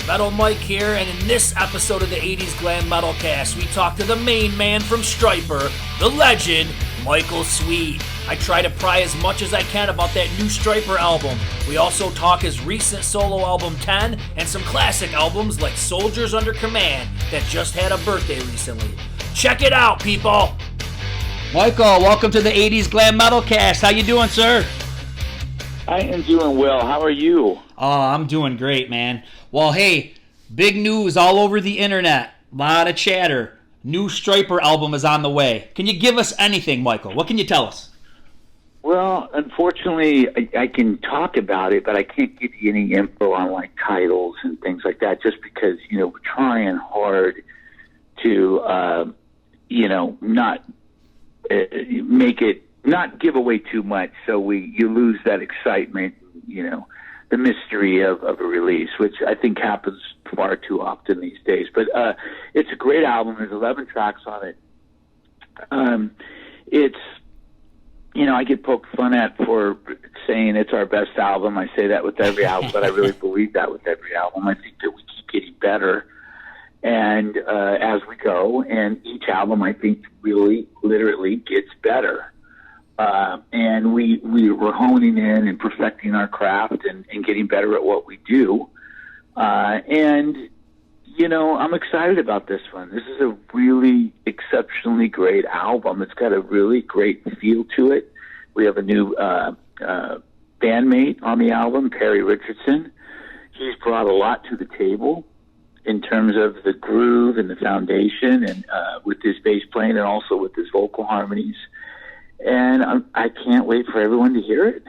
Metal Mike here, and in this episode of the 80's Glam Metalcast, we talk to the main man from Stryper, the legend, Michael Sweet. I try to pry as much as I can about that new Stryper album. We also talk his recent solo album 10 and some classic albums like Soldiers Under Command that just had a birthday recently. Check it out, people! Michael, welcome to the 80's Glam Metalcast. How you doing, sir? I am doing well. How are you? Oh, I'm doing great, man. Well, hey, big news all over the internet. A lot of chatter. New Stryper album is on the way. Can you give us anything, Michael? What can you tell us? Well, unfortunately, I can talk about it, but I can't give you any info on like titles and things like that, just because we're trying hard to not not give away too much, so you lose that excitement, the mystery of a release, which I think happens far too often these days. But it's a great album. There's 11 tracks on it. It's, I get poked fun at for saying it's our best album. I say that with every album, but I really believe that with every album. I think that we keep getting better and as we go, and each album I think really literally gets better. And we're honing in and perfecting our craft and getting better at what we do. I'm excited about this one. This is a really exceptionally great album. It's got a really great feel to it. We have a new bandmate on the album, Perry Richardson. He's brought a lot to the table in terms of the groove and the foundation, and with his bass playing and also with his vocal harmonies. And I can't wait for everyone to hear it.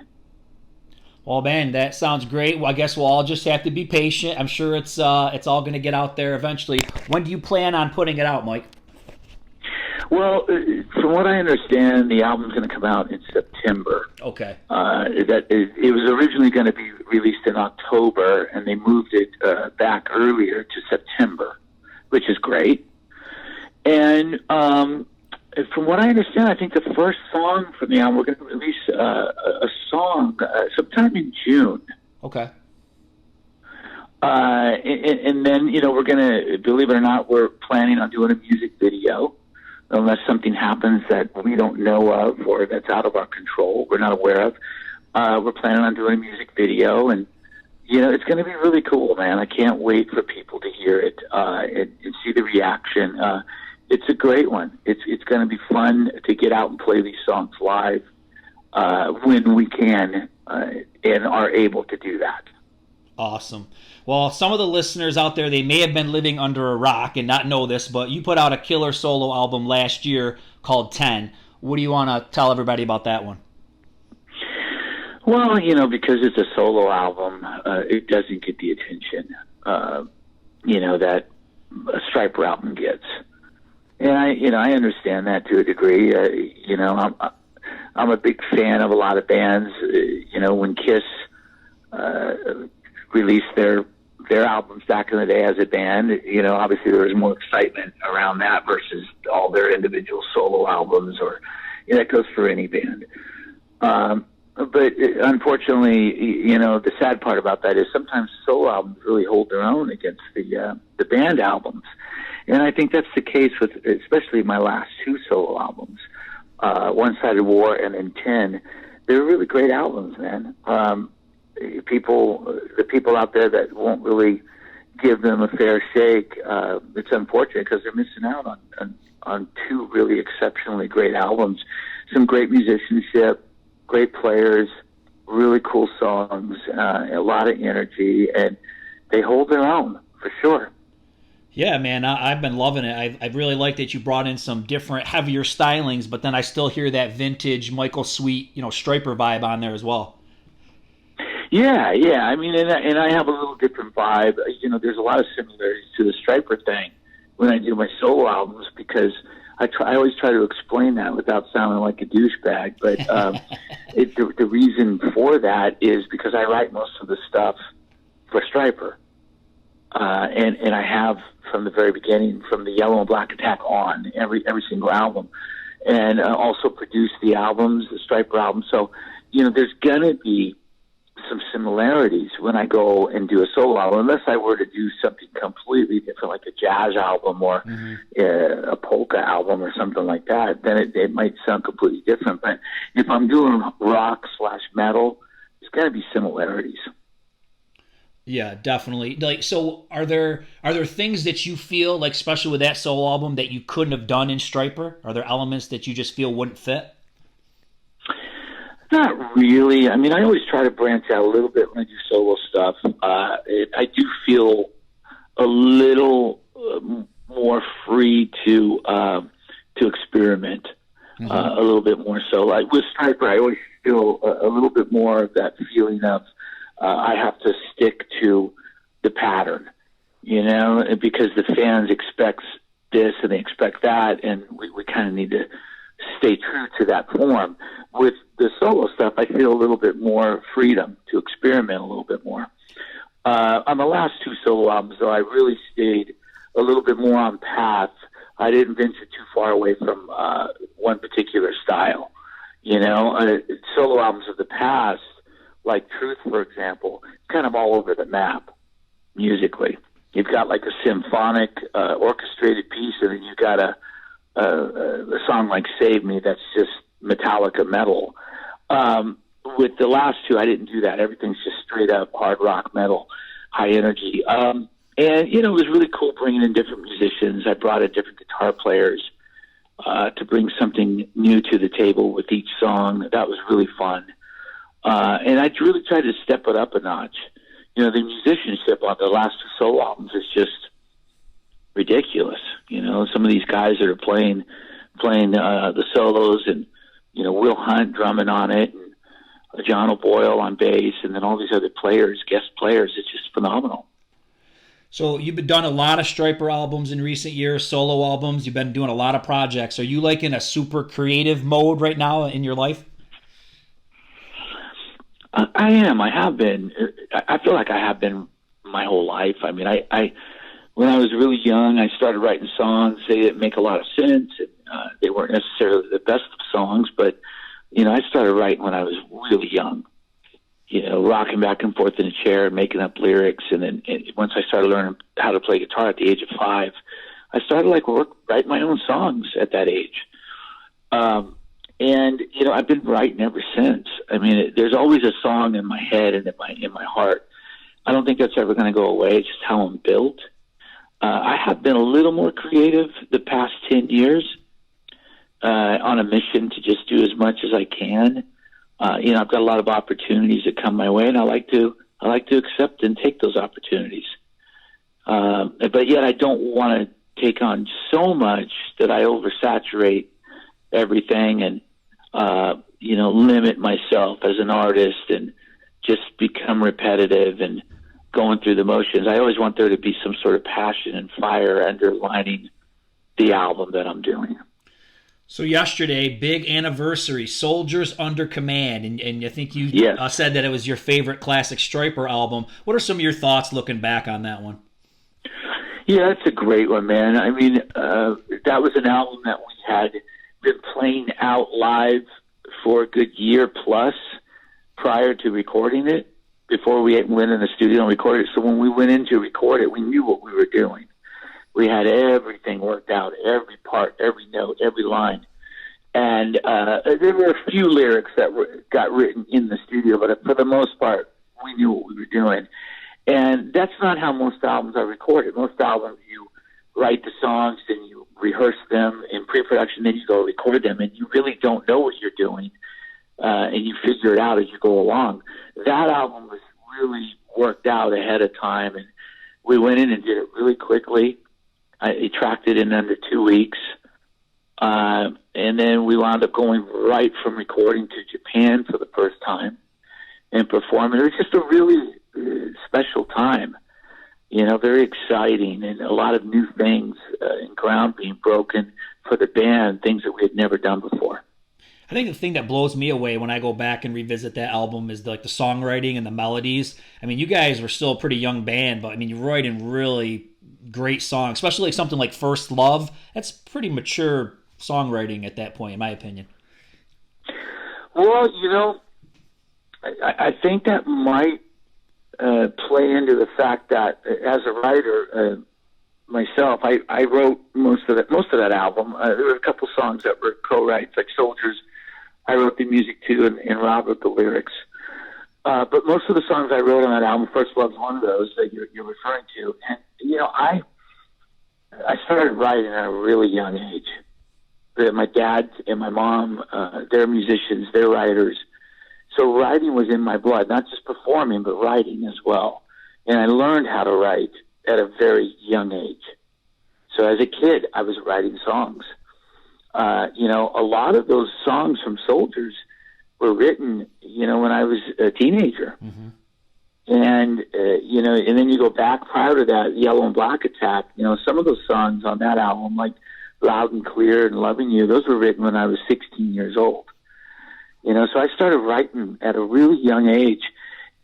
Well, man, that sounds great. Well, I guess we'll all just have to be patient. I'm sure it's all going to get out there eventually. When do you plan on putting it out, Mike? Well, from what I understand, the album's going to come out in September. Okay. It was originally going to be released in October, and they moved it back earlier to September, which is great. And from what I understand, I think the first song from the album, we're going to release a song sometime in June. Okay. And then, we're going to, believe it or not, we're planning on doing a music video, unless something happens that we don't know of or that's out of our control, we're not aware of. We're planning on doing a music video, and, it's going to be really cool, man. I can't wait for people to hear it and see the reaction. It's a great one. It's going to be fun to get out and play these songs live when we can and are able to do that. Awesome. Well, some of the listeners out there, they may have been living under a rock and not know this, but you put out a killer solo album last year called 10. What do you want to tell everybody about that one? Well, because it's a solo album, it doesn't get the attention, that a Stryper album gets. And I understand that to a degree. I'm a big fan of a lot of bands. When Kiss released their albums back in the day as a band, obviously there was more excitement around that versus all their individual solo albums, or that goes for any band. But unfortunately, the sad part about that is sometimes solo albums really hold their own against the band albums. And I think that's the case with especially my last two solo albums, One Sided War and then 10. They're really great albums, man. The people out there that won't really give them a fair shake, it's unfortunate because they're missing out on two really exceptionally great albums. Some great musicianship, great players, really cool songs, a lot of energy, and they hold their own for sure. Yeah, man, I've been loving it. I really like that you brought in some different, heavier stylings, but then I still hear that vintage Michael Sweet, Stryper vibe on there as well. Yeah. I mean, and I have a little different vibe. There's a lot of similarities to the Stryper thing when I do my solo albums, because I always try to explain that without sounding like a douchebag. But the reason for that is because I write most of the stuff for Stryper. And I have from the very beginning, from the Yellow and Black Attack on, every single album, and also produced the albums, the Stryper albums. So, there's gonna be some similarities when I go and do a solo album, unless I were to do something completely different, like a jazz album or a polka album or something like that. Then it might sound completely different. But if I'm doing rock/metal, there's got to be similarities. Yeah, definitely. Like, so are there things that you feel like, especially with that solo album, that you couldn't have done in Stryper? Are there elements that you just feel wouldn't fit? Not really. I mean, I always try to branch out a little bit when I do solo stuff. I do feel a little more free to experiment a little bit more. So, like with Stryper, I always feel a little bit more of that feeling of I have to stick to the pattern, because the fans expect this and they expect that, and we kind of need to stay true to that form. With the solo stuff, I feel a little bit more freedom to experiment a little bit more. On the last two solo albums, though, I really stayed a little bit more on path. I didn't venture too far away from one particular style. Solo albums of the past, like Truth, for example, kind of all over the map musically. You've got like a symphonic, orchestrated piece, and then you've got a song like Save Me that's just Metallica metal. With the last two, I didn't do that. Everything's just straight up hard rock metal, high energy. And, it was really cool bringing in different musicians. I brought in different guitar players to bring something new to the table with each song. That was really fun. And I really tried to step it up a notch. The musicianship on the last two solo albums is just ridiculous. Some of these guys that are playing the solos, and Will Hunt drumming on it, and John O'Boyle on bass, and then all these other players, guest players. It's just phenomenal. So you've been done a lot of Stryper albums in recent years, solo albums. You've been doing a lot of projects. Are you like in a super creative mode right now in your life? I am. I have been. I feel like I have been my whole life. I mean, I when I was really young, I started writing songs. They didn't make a lot of sense. They weren't necessarily the best of songs, but I started writing when I was really young. Rocking back and forth in a chair, making up lyrics, and then once I started learning how to play guitar at the age of 5, I started writing my own songs at that age. And I've been writing ever since. I mean, there's always a song in my head and in my heart. I don't think that's ever going to go away. It's just how I'm built. I have been a little more creative the past 10 years, on a mission to just do as much as I can. I've got a lot of opportunities that come my way, and I like to accept and take those opportunities. But yet I don't want to take on so much that I oversaturate everything and limit myself as an artist and just become repetitive and going through the motions. I always want there to be some sort of passion and fire underlining the album that I'm doing. So yesterday, big anniversary, Soldiers Under Command, and I think you said that it was your favorite classic Stryper album. What are some of your thoughts looking back on that one? Yeah, that's a great one, man. I mean, that was an album that we had been playing out live for a good year plus prior to recording it, before we went in the studio and recorded it. So when we went in to record it, we knew what we were doing. We had everything worked out, every part, every note, every line. And there were a few lyrics that got written in the studio, but for the most part, we knew what we were doing. And that's not how most albums are recorded. Most albums, you write the songs, then you rehearse them in pre-production, then you go record them, and you really don't know what you're doing, and you figure it out as you go along. That album was really worked out ahead of time, and we went in and did it really quickly. I tracked it in under 2 weeks, and then we wound up going right from recording to Japan for the first time and performing. It was just a really special time, very exciting, and a lot of new things and ground being broken for the band, things that we had never done before. I think the thing that blows me away when I go back and revisit that album is the songwriting and the melodies. I mean, you guys were still a pretty young band, but I mean, you're writing really great songs, especially something like First Love. That's pretty mature songwriting at that point, in my opinion. Well, I think that might play into the fact that as a writer myself, I wrote most of that album. There were a couple songs that were co-writes, like Soldiers. I wrote the music too, and Rob wrote the lyrics. But most of the songs I wrote on that album, First Love's one of those that you're referring to. And I started writing at a really young age. My dad and my mom, they're musicians, they're writers. So writing was in my blood, not just performing, but writing as well. And I learned how to write at a very young age. So as a kid, I was writing songs. A lot of those songs from Soldiers were written, when I was a teenager. Mm-hmm. And, and then you go back prior to that, Yellow and Black Attack, some of those songs on that album, like Loud and Clear and Loving You, those were written when I was 16 years old. So I started writing at a really young age.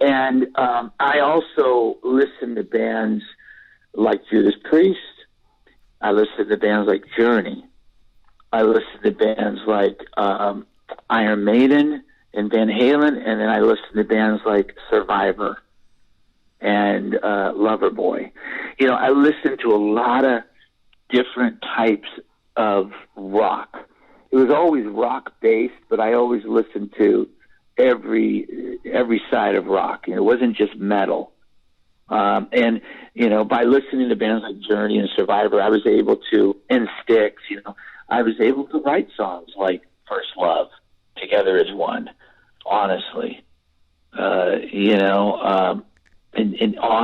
And I also listened to bands like Judas Priest. I listened to bands like Journey. I listened to bands like Iron Maiden and Van Halen. And then I listened to bands like Survivor and Loverboy. I listened to a lot of different types of rock. It was always rock-based, but I always listened to every side of rock. It wasn't just metal. And by listening to bands like Journey and Survivor, I was able to, and Styx, I was able to write songs like First Love, Together as One, Honestly, and on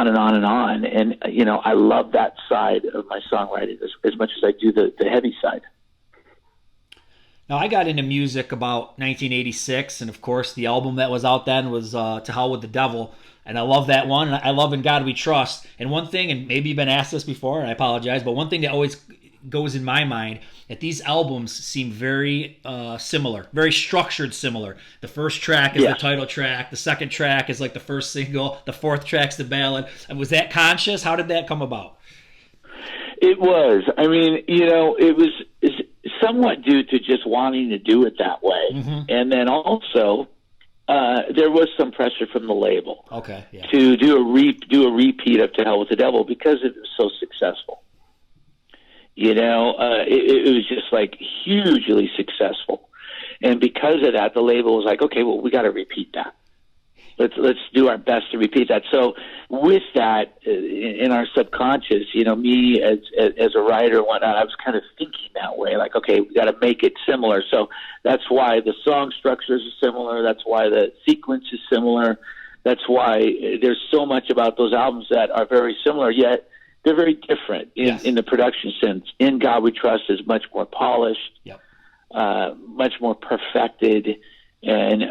and on and on. And, I love that side of my songwriting as much as I do the heavy side. Now, I got into music about 1986, and of course, the album that was out then was To Hell with the Devil, and I love that one, and I love In God We Trust. And one thing, and maybe you've been asked this before, and I apologize, but one thing that always goes in my mind, that these albums seem very similar, very structured similar. The first track is the title track, the second track is like the first single, the fourth track's the ballad. And was that conscious? How did that come about? It was. I mean, it was somewhat due to just wanting to do it that way. Mm-hmm. And then also, there was some pressure from the label to do a repeat of To Hell with the Devil because it was so successful. It was just like hugely successful. And because of that, the label was like, okay, well, we got to repeat that. Let's do our best to repeat that. So with that, in our subconscious, me as a writer and whatnot, I was kind of thinking that way, like, okay, we got to make it similar. So that's why the song structures are similar. That's why the sequence is similar. That's why there's so much about those albums that are very similar, yet they're very different in the production sense. In God We Trust is much more polished, much more perfected. And,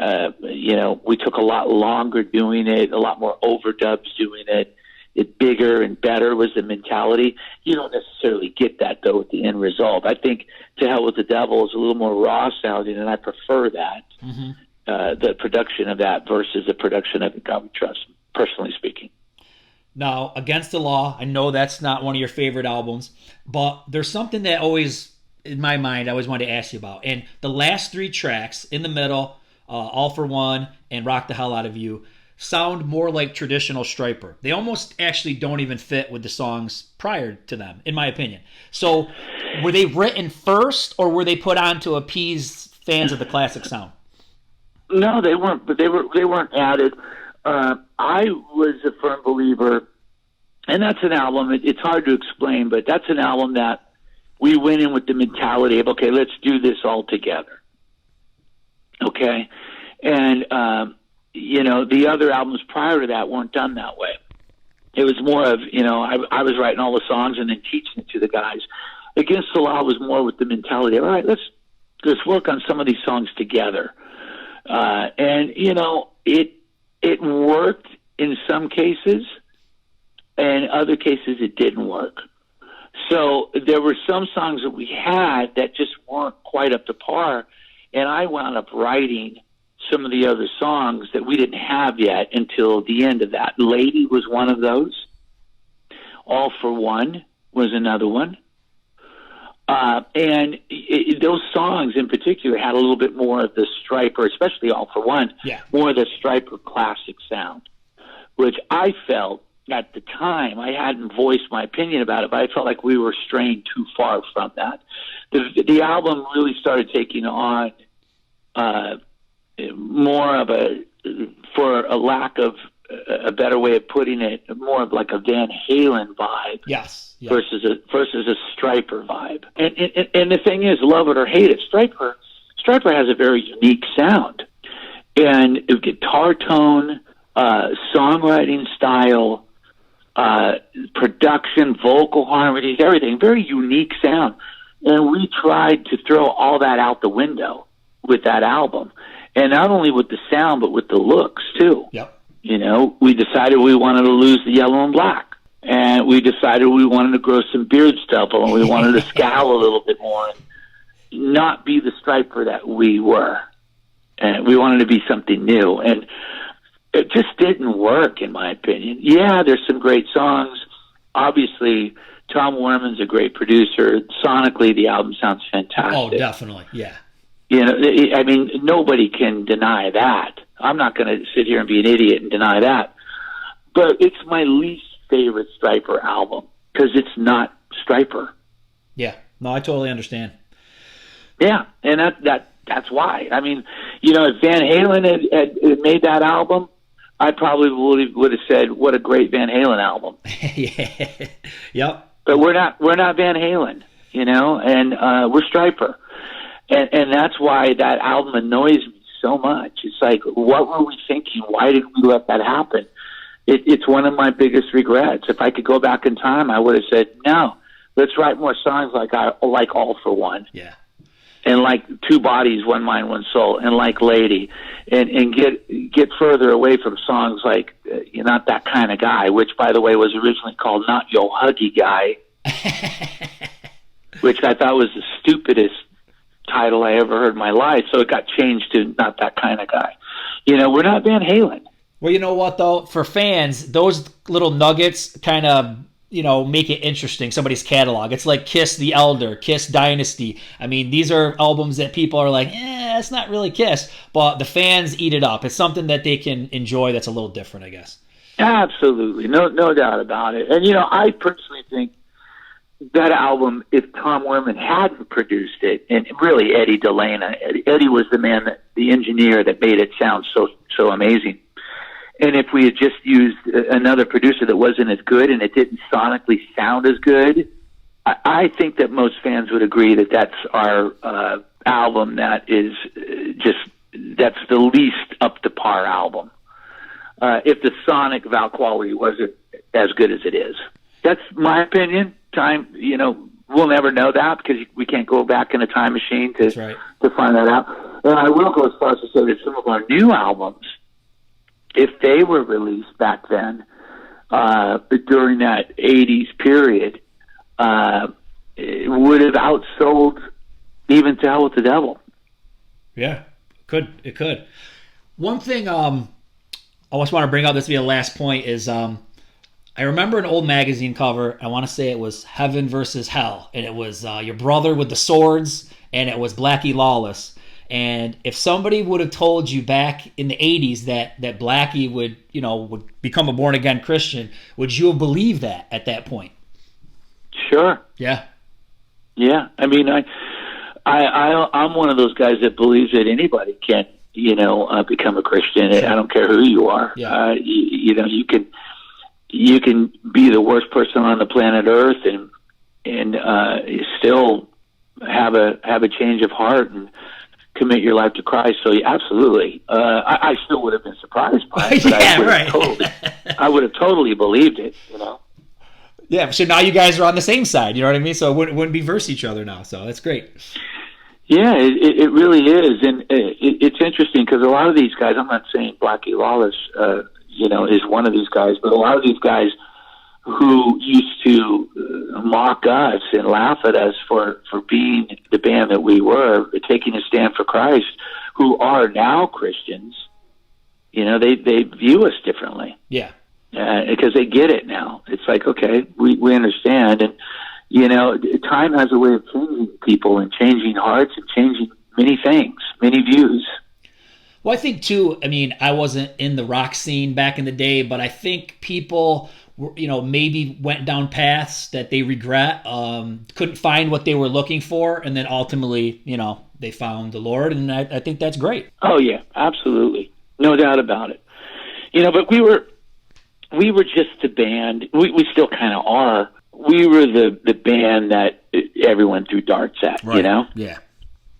we took a lot longer doing it, a lot more overdubs doing it. It bigger and better was the mentality. You don't necessarily get that, though, at the end result. I think To Hell with the Devil is a little more raw sounding, and I prefer that, the production of that versus the production of God We Trust, personally speaking. Now, Against the Law, I know that's not one of your favorite albums, but there's something that always, in my mind, I always wanted to ask you about. And the last three tracks, in the middle, All for One and Rock the Hell Out of You, sound more like traditional Stryper. They almost actually don't even fit with the songs prior to them, in my opinion. So were they written first, or were they put on to appease fans of the classic sound? No, they weren't, but they weren't added. I was a firm believer, and that's an album, it's hard to explain, but that's an album that we went in with the mentality of, okay, let's do this all together. Okay? And, the other albums prior to that weren't done that way. It was more of, I was writing all the songs and then teaching it to the guys. Against the Law was more with the mentality of, all right, let's work on some of these songs together. And, it worked in some cases, and other cases it didn't work. So there were some songs that we had that just weren't quite up to par, and I wound up writing some of the other songs that we didn't have yet until the end of that. Lady was one of those. All for One was another one. Those songs in particular had a little bit more of the Stryper, especially All for One, more of the Stryper classic sound, which I felt at the time, I hadn't voiced my opinion about it, but I felt like we were straying too far from that. The album really started taking on more of for a lack of a better way of putting it, more of like a Van Halen vibe. Yes. Versus a Stryper vibe. And the thing is, love it or hate it, Stryper has a very unique sound. And guitar tone, songwriting style, production, vocal harmonies, everything, very unique sound. And we tried to throw all that out the window with that album. And not only with the sound, but with the looks, too. Yep. You know, we decided we wanted to lose the yellow and black. And we decided we wanted to grow some beard stubble, and we wanted to scowl a little bit more and not be the Stryper that we were. And we wanted to be something new. And it just didn't work, in my opinion. Yeah, there's some great songs. Obviously, Tom Werman's a great producer. Sonically, the album sounds fantastic. Oh, definitely, yeah. You know, I mean, nobody can deny that. I'm not going to sit here and be an idiot and deny that. But it's my least favorite Stryper album because it's not Stryper. Yeah, no, I totally understand. Yeah, and that's why. I mean, you know, if Van Halen had made that album, I probably would have said, "What a great Van Halen album." Yeah, yep. But we're not Van Halen, you know, and we're Stryper, and that's why that album annoys me so much. It's like, what were we thinking? Why did we let that happen? It's one of my biggest regrets. If I could go back in time, I would have said, no, let's write more songs like All for One. Yeah. And like Two Bodies, One Mind, One Soul, and like Lady, and get further away from songs like You're Not That Kind of Guy, which, by the way, was originally called Not Yo Huggy Guy, which I thought was the stupidest title I ever heard in my life, so it got changed to Not That Kind of Guy. You know, we're not Van Halen. Well, you know what, though? For fans, those little nuggets kind of, you know, make it interesting, somebody's catalog. It's like Kiss the Elder, Kiss Dynasty. I mean, these are albums that people are like, it's not really Kiss, but the fans eat it up. It's something that they can enjoy that's a little different, I guess. Absolutely. No doubt about it. And, you know, I personally think that album, if Tom Werman hadn't produced it, and really Eddie DeLana, Eddie was the engineer that made it sound so amazing. And if we had just used another producer that wasn't as good and it didn't sonically sound as good, I think that most fans would agree that that's our album that is that's the least up to par album. If the sonic quality wasn't as good as it is. That's my opinion. Time, you know, we'll never know that because we can't go back in a time machine to find that out. And I will go as far as to say that some of our new albums, if they were released back then, during that 80's period, it would have outsold even To Hell with the Devil. Yeah, it could. One thing I just want to bring up, this will be the last point, is I remember an old magazine cover. I want to say it was Heaven versus Hell, and it was your brother with the swords, and it was Blackie Lawless. And if somebody would have told you back in the 80's that Blackie would become a born-again Christian, would you have believed that at that point? Sure. Yeah. Yeah. I mean, I'm one of those guys that believes that anybody can, become a Christian. Sure. I don't care who you are. Yeah. You can be the worst person on the planet Earth and still have a change of heart and commit your life to Christ. So yeah, absolutely. I still would have been surprised by it, but I would have totally believed it, Yeah, so now you guys are on the same side, you know what I mean? So it wouldn't be versus each other now, so that's great. Yeah, it really is. And it's interesting because a lot of these guys, I'm not saying Blackie Lawless, is one of these guys, but a lot of these guys who used to mock us and laugh at us for being the band that we were, taking a stand for Christ, who are now Christians, they view us differently. Yeah. Because they get it now. It's like, okay, we understand. time has a way of changing people and changing hearts and changing many things, many views. Well, I think too, I wasn't in the rock scene back in the day, but I think people, maybe went down paths that they regret, couldn't find what they were looking for, and then ultimately, they found the Lord, and I think that's great. Oh yeah, absolutely. No doubt about it. But we were just the band. We still kind of are. We were the band that everyone threw darts at, right. Yeah.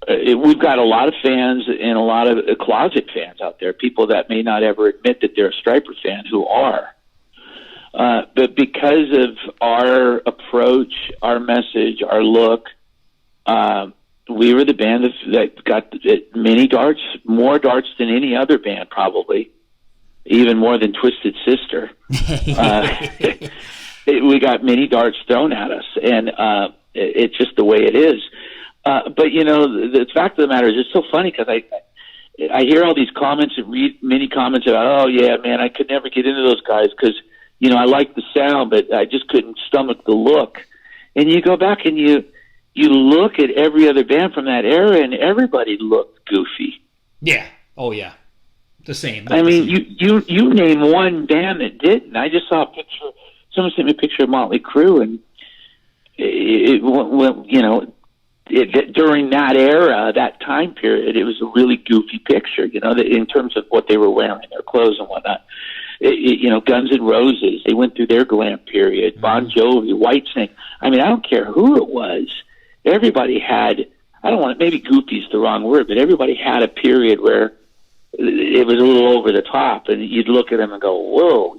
We've got a lot of fans and a lot of closet fans out there, people that may not ever admit that they're a Stryper fan who are. But because of our approach, our message, our look, we were the band that got many darts, more darts than any other band probably, even more than Twisted Sister. We got many darts thrown at us, and it's just the way it is. But the fact of the matter is, it's so funny because I hear all these comments and read many comments about, oh yeah, man, I could never get into those guys because I like the sound, but I just couldn't stomach the look. And you go back and you look at every other band from that era, and everybody looked goofy. Yeah. Oh yeah. The same. You name one band that didn't. I just saw a picture. Someone sent me a picture of Motley Crue, and during that era, that time period, it was a really goofy picture, in terms of what they were wearing, their clothes and whatnot. Guns N' Roses, they went through their glam period. Bon Jovi, Whitesnake. I don't care who it was. Everybody had, maybe goofy is the wrong word, but everybody had a period where it was a little over the top, and you'd look at them and go, whoa,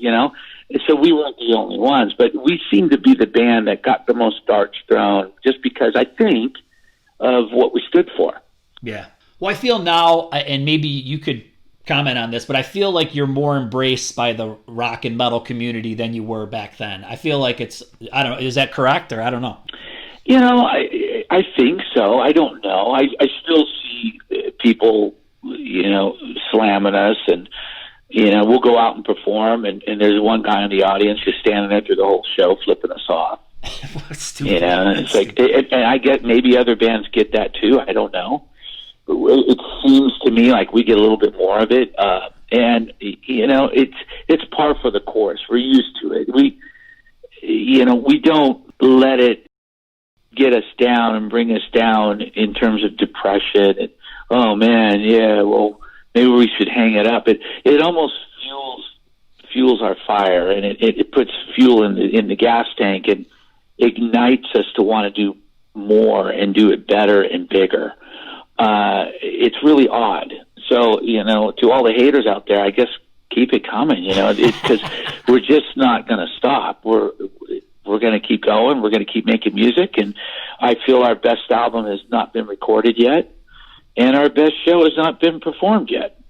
So we weren't the only ones, but we seemed to be the band that got the most darts thrown just because I think of what we stood for. Yeah. Well, I feel now, and maybe you could comment on this, but I feel like you're more embraced by the rock and metal community than you were back then. I feel like is that correct, or I don't know? I think so. I don't know. I still see people, slamming us, and, we'll go out and perform, and there's one guy in the audience just standing there through the whole show flipping us off. It's like, and I get maybe other bands get that too. I don't know. It seems to me like we get a little bit more of it, and it's par for the course. We're used to it. We don't let it get us down and bring us down in terms of depression. And, oh man, yeah, well, maybe we should hang it up. It almost fuels our fire, and it puts fuel in the gas tank and ignites us to want to do more and do it better and bigger. It's really odd. So, to all the haters out there, I guess keep it coming, because we're just not going to stop. We're going to keep going. We're going to keep making music, and I feel our best album has not been recorded yet, and our best show has not been performed yet.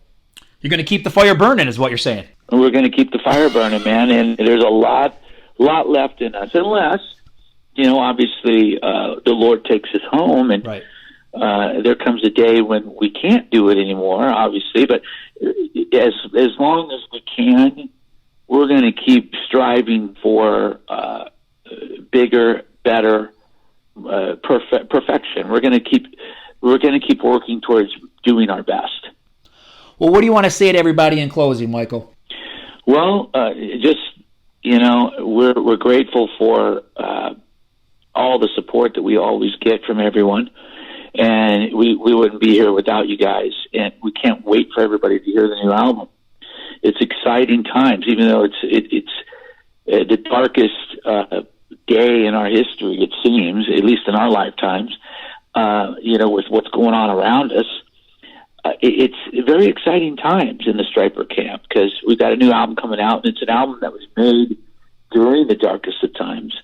You're going to keep the fire burning, is what you're saying. And we're going to keep the fire burning, man, and there's a lot left in us, unless, obviously the Lord takes us home, and right. There comes a day when we can't do it anymore, obviously, but as long as we can, we're going to keep striving for bigger, better, perfection. We're going to keep working towards doing our best. Well, what do you want to say to everybody in closing, Michael? Well, we're grateful for all the support that we always get from everyone, and we wouldn't be here without you guys. And we can't wait for everybody to hear the new album. It's exciting times, even though it's the darkest day in our history, it seems, at least in our lifetimes. With what's going on around us. It's very exciting times in the Stryper camp because we've got a new album coming out, and it's an album that was made during the darkest of times.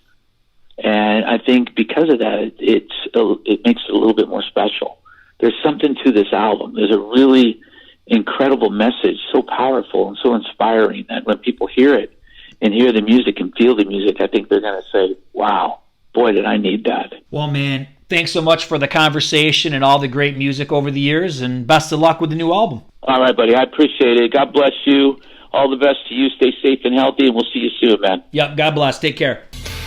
And I think because of that, it makes it a little bit more special. There's something to this album. There's a really incredible message, so powerful and so inspiring that when people hear it and hear the music and feel the music, I think they're going to say, wow, boy, did I need that. Well, man, thanks so much for the conversation and all the great music over the years, and best of luck with the new album. All right, buddy. I appreciate it. God bless you. All the best to you. Stay safe and healthy, and we'll see you soon, man. Yep, God bless. Take care.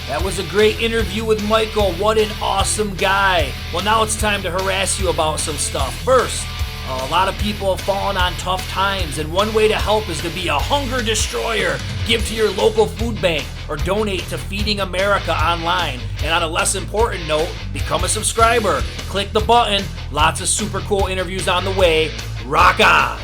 That was a great interview with Michael. What an awesome guy. Well, now it's time to harass you about some stuff. First, a lot of people have fallen on tough times, and one way to help is to be a hunger destroyer. Give to your local food bank or donate to Feeding America online. And on a less important note, become a subscriber. Click the button. Lots of super cool interviews on the way. Rock on!